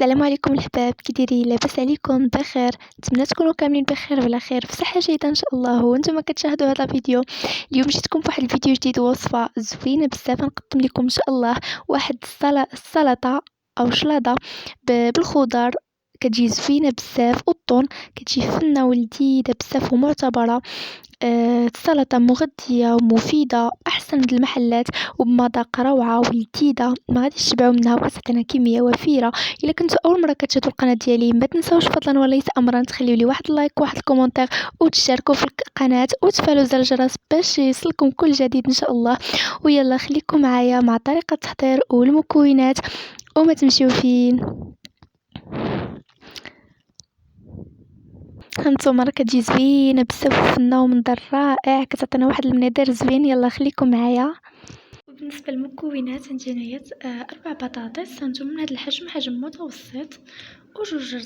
السلام عليكم الحباب، كي دايرين؟ لاباس عليكم؟ بخير؟ نتمنى تكونوا كاملين بخير وعلى خير في صحه جيده ان شاء الله. وانتم كتشاهدوا هذا الفيديو اليوم جيتكم بواحد الفيديو جديد، وصفه زوينه بزاف نقدم لكم ان شاء الله. واحد السلطه او شلاضه بالخضر، كتجي زوينه بزاف، والطون كتجي فنه ولذيذه بزاف ومعتبره. السلطه مغذيه ومفيده احسن من المحلات، وبمذاق روعه ولذيذه، ما غاديش تشبعوا منها وكتعطينا كميه وفيره. الا كنتوا اول مره كتشاهدوا القناه ديالي، ما تنساوش فضلا وليس امرا تخليوا لي واحد اللايك وواحد الكومونتير، وتشتركوا في القناه وتفعلوا زر الجرس باش يوصلكم كل جديد ان شاء الله. ويلا خليكم معايا مع طريقه التحضير والمكونات، وما تمشيو فين. هانتوما راه كتجي زوينه بزاف وفنه ومنظر رائع، كتعطينا واحد المنظر زوين. يلا خليكم معايا. بالنسبه للمكونات عندي هنايا 4 بطاطس، هانتوما من هذا الحجم، حجم متوسط، وجوج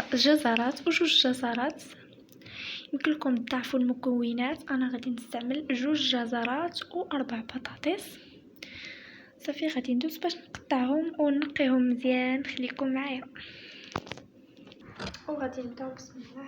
جزرات وجوج جزرات. يمكن لكم تضاعفوا المكونات، انا غادي نستعمل 2 جزرات و4 بطاطس. صافي غادي ندوز باش نقطعهم ونقيهم مزيان. خليكم معايا وغادي نبداو. بسم الله.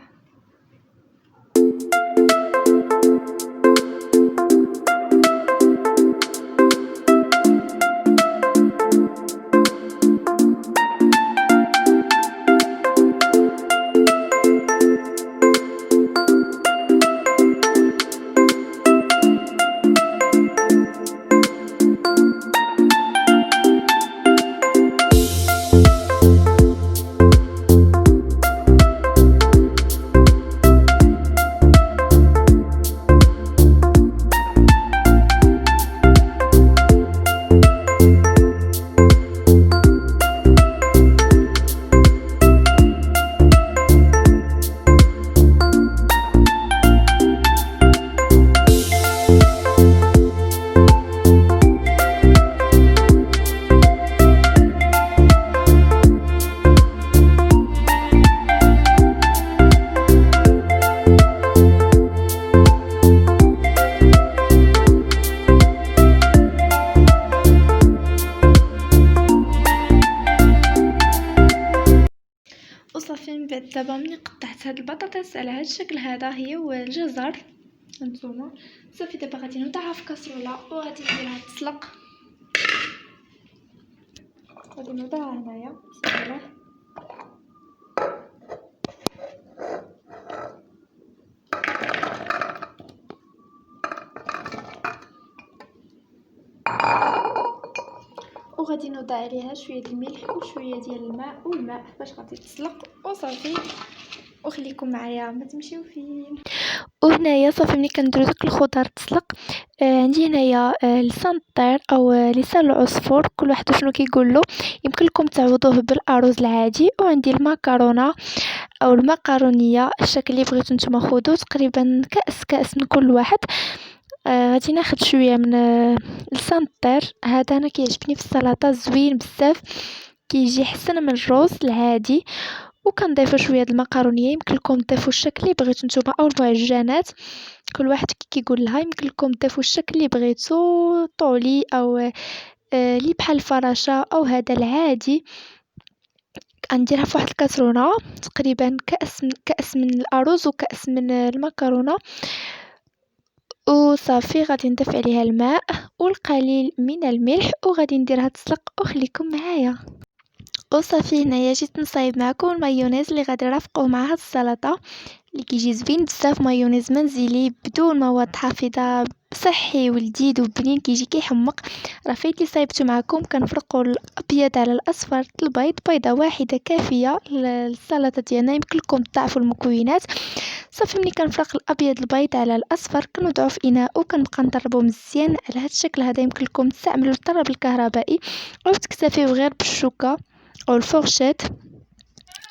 وصافي من بعد دابا ملي قطعت هاد البطاطس على هاد الشكل هذا، هي والجزر هانتوما، صافي دابا غادي نوضعها في كاسرونه وغادي نديرها تسلق. غادي نوضعها هنايا. بسم الله. وغادي نوضع عليها شويه ديال الملح وشويه ديال الماء والماء باش غادي تسلق. وصافي وخليكم معايا ما تمشيو فين. وهنايا صافي ملي كنديرو داك الخضر تسلق، عندي هنايا لسان الطير او لسان العصفور، كل واحد شنو كيقول له. يمكن لكم تعوضوه بالارز العادي. وعندي المكرونه او المقارونيه، الشكل اللي بغيتو نتوما خذوا تقريبا كاس من كل واحد. غادي ناخذ شويه من لسان الطير، هذا انا كيعجبني في السلطه، زوين بزاف، كيجي حسن من الرز العادي. وكنضيفوا شويه د المقارونيه، يمكن لكم تضيفوا الشكل اللي بغيتو نتوما، او المعجنات كل واحد كيقول لها. يمكن لكم تضيفوا الشكل اللي بغيتو، طولي او اللي بحال الفراشه او هذا العادي. غنديرها في واحد الكاسرونه، تقريبا كاس من الارز وكاس من المكرونه. وصافي غادي نضيف عليها الماء والقليل من الملح، وغادي نديرها تسلق. وخليكم معايا. وصافي هنايا جيت نصايب معكم المايونيز اللي غادي نرافقوه مع هاد السلطه، اللي كيجي زوين بزاف، مايونيز منزلي بدون مواد حافظه، صحي ولذيذ وبنين، كيجي كيحمق. راه فايت لي صايبته معكم. كنفرقوا الابيض على الاصفر، البيض بيضه واحده كافيه للسلطه ديالنا. يمكن لكم تضاعفوا المكونات. صافي ملي كنفرق الابيض البيض على الاصفر، كنوضعو في اناء وكنبقى نضربو مزيان على هاد الشكل هذا. يمكن لكم تستعملوا الضرب الكهربائي او تكتفيو غير بالشوكه او الفورشيت.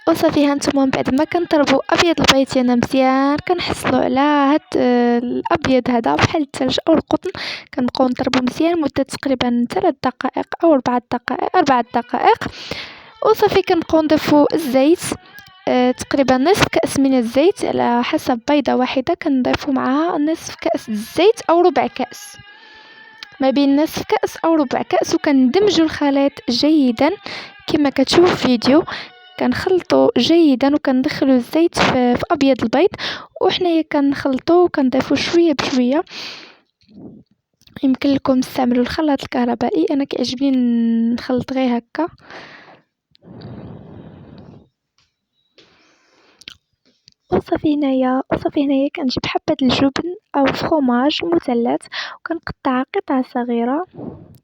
وصافي هانتوما من بعد ما كنضربوا ابيض البيض ديالنا مزيان، كنحصلوا على هاد الابيض هذا بحال الثلج او القطن. كنبقاو نضربوا مزيان مده تقريبا 3 دقائق او 4 دقائق. وصافي كنبقاو نضيفوا الزيت، تقريبا نصف كاس من الزيت على حسب بيضه واحده، كنضيفوا معها نصف كاس الزيت او ربع كاس، ما بين نصف كاس او ربع كاس. وكندمجوا الخليط جيدا كما كتشوفوا في الفيديو. كنخلطو جيدا وكندخلو الزيت في ابيض البيض، وحنايا كنخلطو وكنضيفو شويه بشويه. يمكن لكم تستعملوا الخلاط الكهربائي، انا كيعجبني نخلط غير هكا. وصافي هنايا كنجيب حبة الجبن او الفرomاج مثلث وكنقطعها قطع صغيرة.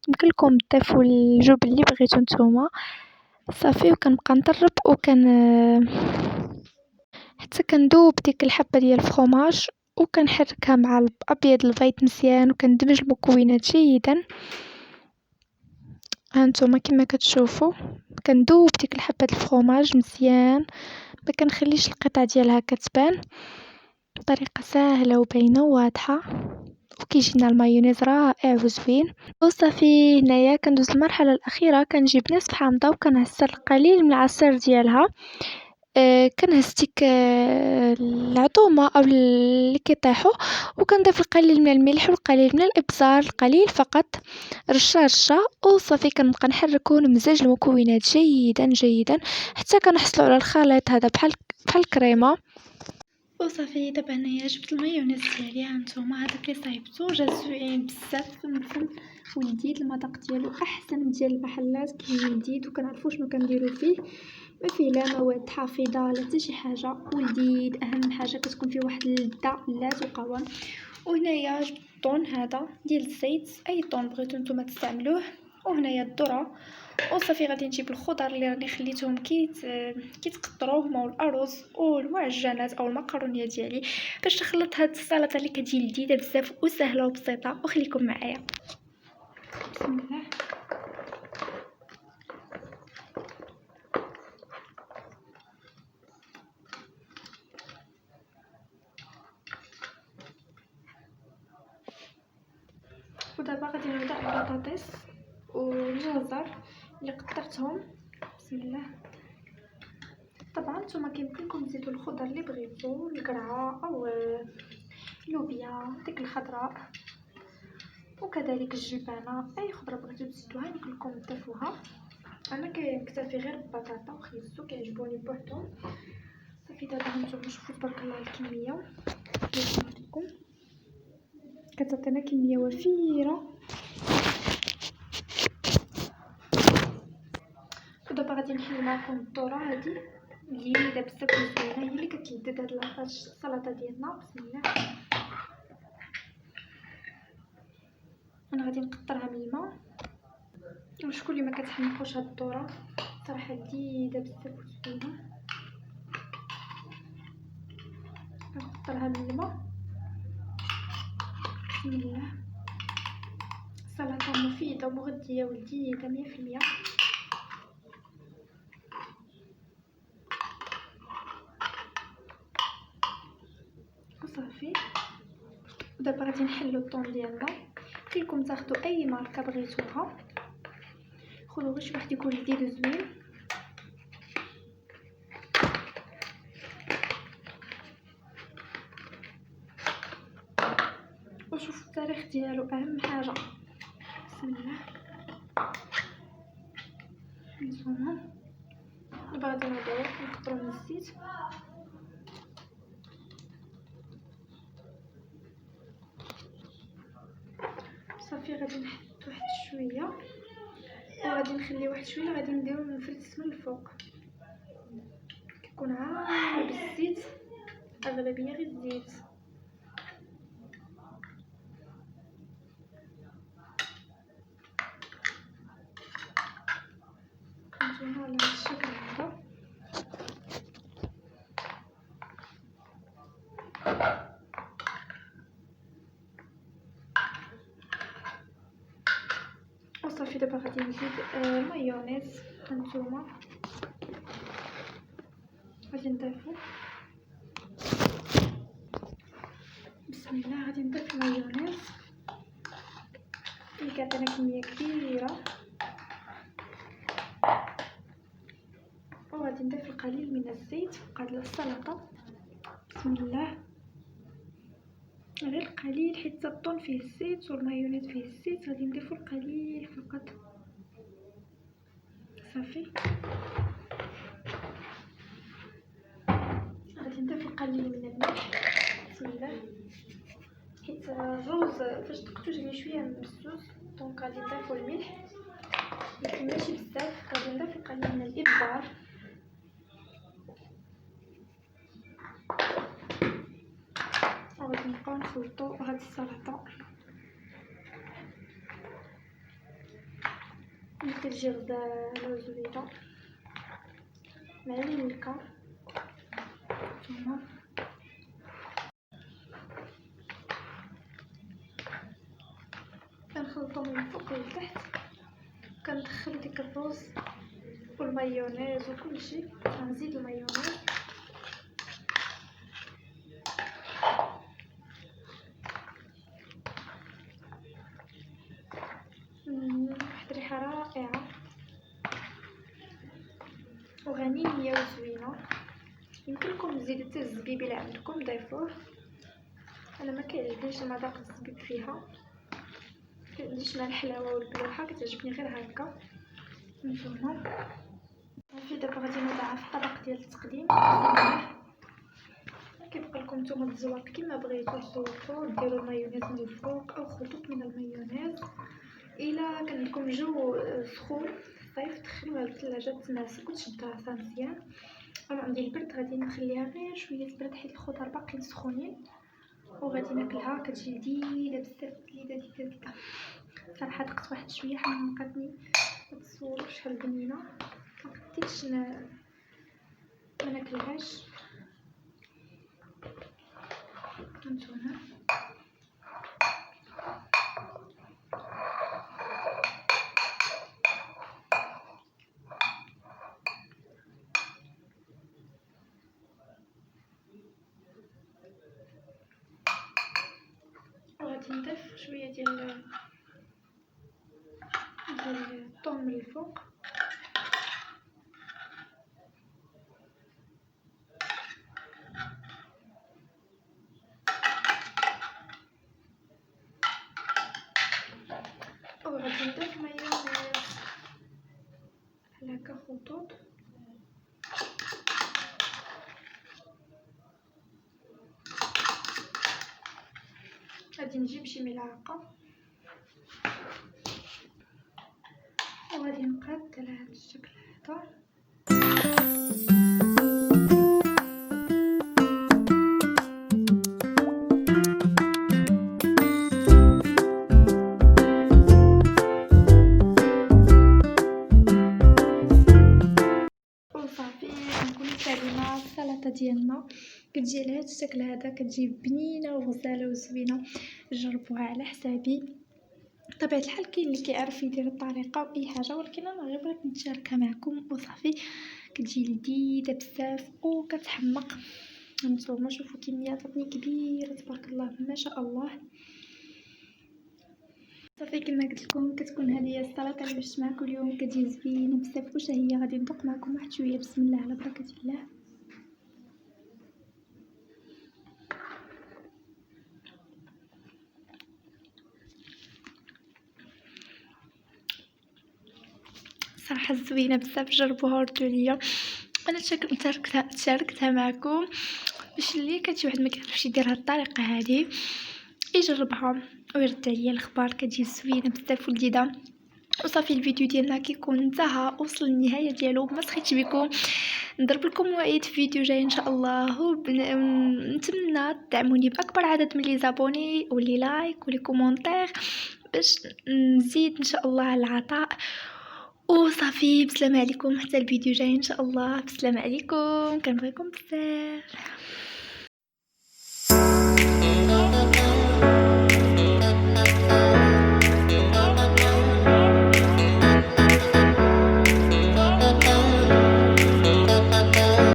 يمكن لكم تضيفوا الجبن اللي بغيتو نتوما. صافي وكنبقى نطرب حتى كندوب ديك الحبة ديال الفرomاج وكنحركها مع ابيض البيض مزيان وكندمج المكونات جيدا. هانتوما كما كتشوفوا كندوب ديك الحبة الفرomاج مزيان، ما كنخليش القطع ديالها كتبان، بطريقه سهله وباينه وواضحه، وكيجينا المايونيز رائع وزوين. وصافي هنايا كندوز المرحله الاخيره، كنجيب نصف حامضه وكنعصر القليل من العصير ديالها. كنهز ديك العطومه او اللي كيطيحوا، وكنضيف القليل من الملح والقليل من الابزار، القليل فقط، رشه رشه. وصافي كنبقى نحرك ونمزج المكونات جيدا جيدا حتى كنحصلوا على الخليط هذا بحال الكريمه. وصافي دابا هنايا جبت المايونيز ديالي، هانتوما هذا اللي صايبتو جا زوين بزاف، فلفل ولذيذ، المذاق ديالو احسن من ديال المحلات، كيجي لذيذ وكنعرفوا شنو كنديروا فيه، ما فيه لا مواد حافظه لا حتى شي حاجه، ولذيذ. اهم حاجه كتكون فيه واحد اللذه لا تقاوم. وهنايا جبت الطون هذا ديال الزيت، اي طون بغيتو نتوما تستعملوه. وهنايا الذره. وصافي غادي نجيب الخضر اللي راني خليتهم كيتقطروا، هما الارز والمعجنات او المقرونيه ديالي، باش نخلط هاد السلطه اللي كتجي لذيذه بزاف وسهله وبسيطه. وخليكم معايا. بسم الله. ودابا غادي نوضع البطاطس والجزر اللي قطعتهم. بسم الله. طبعا نتوما كيمكنكم تزيدوا الخضر اللي بغيتو، القرعه او اللوبيا ديك الخضراء، وكذلك الجبانه، اي خضره بغيتو تزيدوها يمكن لكم تضيفوها. انا كنكتفي غير بالبطاطا وخيزو كيعجبوني بوحدهم. صافي دابا هانتوما شوفوا تبارك الله الكميه اللي نوريكم، كتعطينا كميه وفيره. ودابا غادي نحل معكم الذره هذه لذيذه بزاف وزوينه، هي اللي كتلذذ هاد السلطه ديالنا. بسم الله. انا غادي نقطرها من الماء، وشكون اللي ما كتحمقوش هاد الذره صراحه لذيذه بزاف وزوينه. نقطرها من الماء. بسم الله. سلطه مفيده ومغذيه ولذيذه 100%. وصافي ودابا غادي نحلو الطون ديالنا. كلكم تاخذوا اي ماركه بغيتوها، خذوا غير شي واحد يكون لذيذ وزوين. وشوفوا التاريخ ديالو اهم حاجه. بسم الله. نتوما دابا غادي نقطروا من الزيت. صافي غادي نحط واحد شويه وغادي نخلي واحد شويه، غادي نديرو نفرت من الفوق، كيكون عامر بالزيت، اغلبيه غير الزيت. نتوما على هاد الشكل هذا. وصافي دابا غادي نزيد مايونيز. هانتوما غادي نضيفو. بسم الله. غادي نضيف المايونيز اللي كيعطينا كميه كبيره، وغادي نضيف القليل من الزيت فوق هاد السلطه. بسم الله. غير القليل حيت الطون فيه الزيت والمايونيز فيه الزيت، غادي نضيفو القليل فقط. صافي قليل من الملح. بسم الله. حيت الرز فاش دقتو جاني شويه مسوس، دونك غادي نضيفو الملح لكن ماشي بزاف. غادي نضيف القليل من الابزار، وغادي نبقاو نخلطو هاد السلطه اللي كتجي غزاله وزوينه مع الملكه. كنخلطو من الفوق لتحت، كندخل ديك الرز والمايونيز وكلشي. غنزيد المايونيز، واحد الريحه رائعه وغنيه وزوينه. يمكن لكم تزيدوا حتى الزبيب اللي عندكم ضيفوه. انا ما كيعجبنيش المذاق الزبيب فيها، كيعجبنيش مع الحلاوه والبلوحه، كتعجبني غير هكا. نتوما صافي دابا غادي نضاعف الطبق ديال التقديم. كيبقى لكم نتوما الزواق كما بغيتو، تزوقوا ديروا المايونيز من الفوق او خطوط من المايونيز. الا كان لكم جو سخون في الصيف دخلوها للثلاجه تماسك وتشدوها مزيان. انا عندي البرد غادي نخليها غير شويه البرد حيت الخضر باقيين سخونين، وغادي ناكلها. كتجي لذيذه بزاف، لذيذه صراحه. دقت واحد شويه حمقتني، كتصوروا شحال بنينه. مقديتش ما ناكلهاش. هانتوما غادي نضيف شويه ديال الثوم من الفوق، وغادي نضيف مايونيز بحال هكا خطوط. غادي نجيب شي ملعقه وغادي نقاد على هذا الشكل هذا. وصافي نكون سالينا السلطه ديالنا. كتجي على هذا الشكل هذا، كتجي بنينه وغزاله وزوينه. جربوها على حسابي. بطبيعه الحال كاين اللي كيعرف يدير الطريقه واي حاجه، ولكن انا غير بغيت نتشاركها معكم. وصافي كتجي لذيذه بزاف وكتحمق. هانتوما شوفوا كميات كبيره تبارك الله ما شاء الله. صافي كما قلت لكم كتكون هذه هي السلطه اللي درت معكم اليوم. كتجي زوينه بزاف وشهيه. غادي ندوق معكم واحد شويه. بسم الله على بركه الله. صراحه زوينه بزاف. جربوها وردوا ليا. انا تشاركتها معكم باش اللي كتجي واحد ما كيعرفش يدير هاد الطريقه هذه يجربها ويرد عليا الاخبار. كتجي زوينه بزاف ولذيذه. وصافي الفيديو ديالنا كيكون انتهى، وصل للنهايه ديالو. ما سخيتش بكم، نضرب لكم موعد في فيديو جاي ان شاء الله. نتمنى تدعموني باكبر عدد من لي زابوني ولي لايك ولي كومونتير باش نزيد ان شاء الله على العطاء. وصافي بسلام عليكم حتى الفيديو جاي ان شاء الله. بسلام عليكم، كنبغيكم بزاف.